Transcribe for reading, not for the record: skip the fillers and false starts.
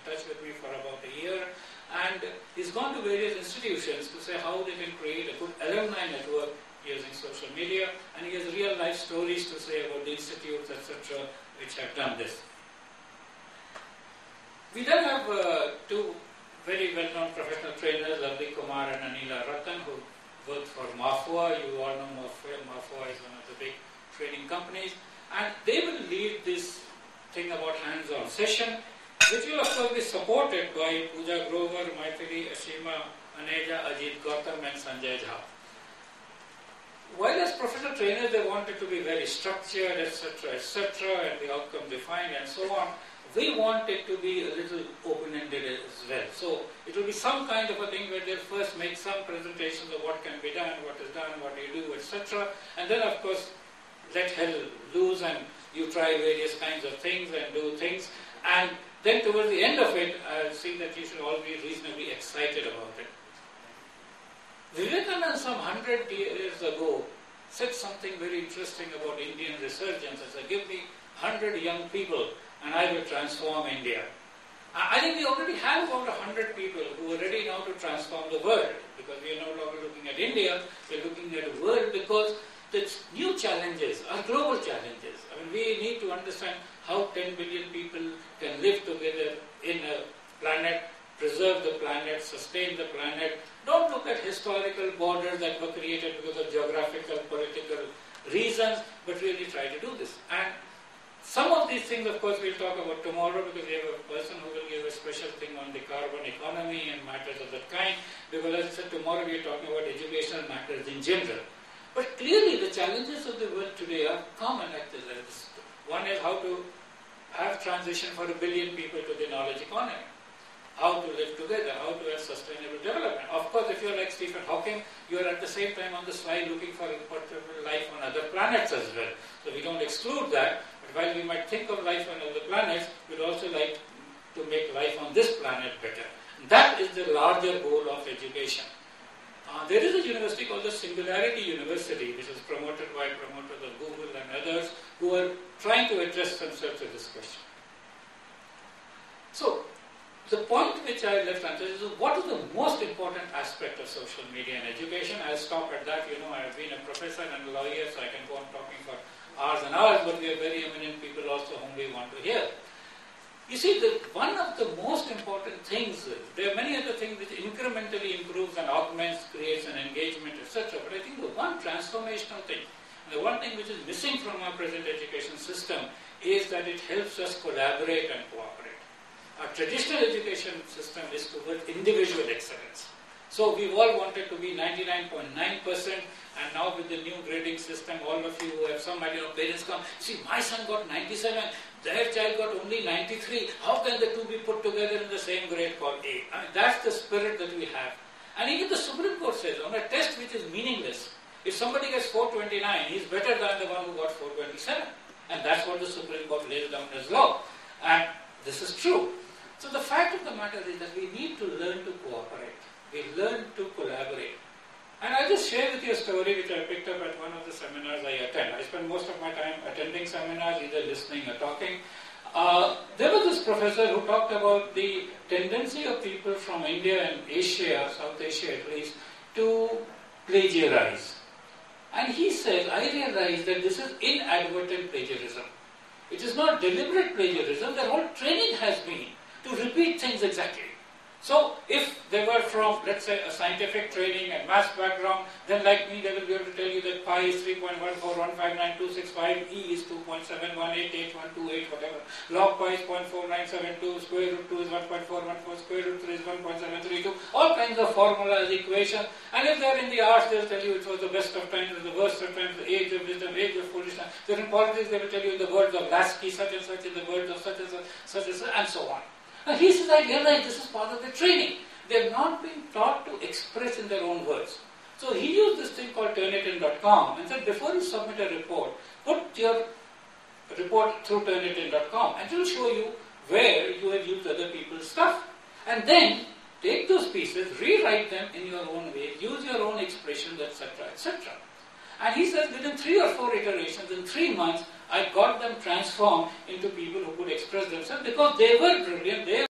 touch with me for about a year, and he's gone to various institutions to say how they can create a good alumni network using social media, and he has real life stories to say about the institutes, etc., which have done this. We then have two very well-known professional trainers, Lavli Kumar and Anila Ratan, who work for Mafua. You all know Mafua. Mafua is one of the big training companies, and they will lead this thing about hands-on session, which will of course be supported by Pooja Grover, Maithili, Ashima, Aneja, Ajit Gautam and Sanjay Jha. While as professional trainers they wanted to be very structured, etc., and the outcome defined and so on, we want it to be a little open-ended as well. So it will be some kind of a thing where they'll first make some presentations of what can be done, what is done, what do you do, etc. And then of course let hell loose and you try various kinds of things and do things. And then towards the end of it, I'll see that you should all be reasonably excited about it. Vivekananda some 100 years ago said something very interesting about Indian resurgence. He said, give me 100 young people and I will transform India. I think we already have about 100 people who are ready now to transform the world, because we are no longer looking at India, we are looking at the world, because the new challenges are global challenges. I mean, we need to understand how 10 billion people can live together in a planet, preserve the planet, sustain the planet. Don't look at historical borders that were created because of geographical, political reasons, but really try to do this. And some of these things, of course, we'll talk about tomorrow, because we have a person who will give a special thing on the carbon economy and matters of that kind, because as I said, tomorrow we are talking about educational matters in general. But clearly the challenges of the world today are common like this. One is how to have transition for 1 billion people to the knowledge economy, how to live together, how to have sustainable development. Of course, if you're like Stephen Hawking, you are at the same time on the slide looking for life on other planets as well. So we don't exclude that. But while we might think of life on other planets, we'd also like to make life on this planet better. That is the larger goal of education. There is a university called the Singularity University, which is promoted by promoters of Google and others, who are trying to address themselves to this question. So, the point which I left unanswered is, what is the most important aspect of social media and education? I'll stop at that. You know, I have been a professor and a lawyer, so I can go on talking for hours and hours, but we have very eminent people also whom we want to hear. You see, one of the most important things, there are many other things which incrementally improves and augments, creates an engagement, etc. But I think the one transformational thing, the one thing which is missing from our present education system, is that it helps us collaborate and cooperate. Our traditional education system is towards individual excellence. So we've all wanted to be 99.9%, and now with the new grading system, all of you who have some idea of parents come, see, my son got 97, their child got only 93, how can the two be put together in the same grade called A? I mean, that's the spirit that we have. And even the Supreme Court says, on a test which is meaningless, if somebody gets 429, he's better than the one who got 427. And that's what the Supreme Court lays down as law. And this is true. So the fact of the matter is that we need to learn to cooperate. We learn to collaborate. And I'll just share with you a story which I picked up at one of the seminars I attend. I spend most of my time attending seminars, either listening or talking. There was this professor who talked about the tendency of people from India and Asia, South Asia at least, to plagiarize. And he said, I realized that this is inadvertent plagiarism. It is not deliberate plagiarism. Their whole training has been to repeat things exactly. So if they were from, let's say, a scientific training and maths background, then like me, they will be able to tell you that pi is 3.1415925, E is 2.7188128, whatever. Log pi is 0.4972, square root 2 is 1.414, square root 3 is 1.732, all kinds of formulas, equations. And if they're in the arts, they'll tell you it was the best of times, the worst of times, the age of wisdom, age of foolishness. They're in politics, they will tell you in the words of Lasky, such and such, in the words of such and such, such and such, and so on. Now he says, I realize this is part of the training. They have not been taught to express in their own words. So he used this thing called Turnitin.com and said, before you submit a report, put your report through Turnitin.com and it will show you where you have used other people's stuff. And then take those pieces, rewrite them in your own way, use your own expressions, etc., etc. And he says, within 3 or 4 iterations, in 3 months, I got them transformed into people who could express themselves because they were brilliant, they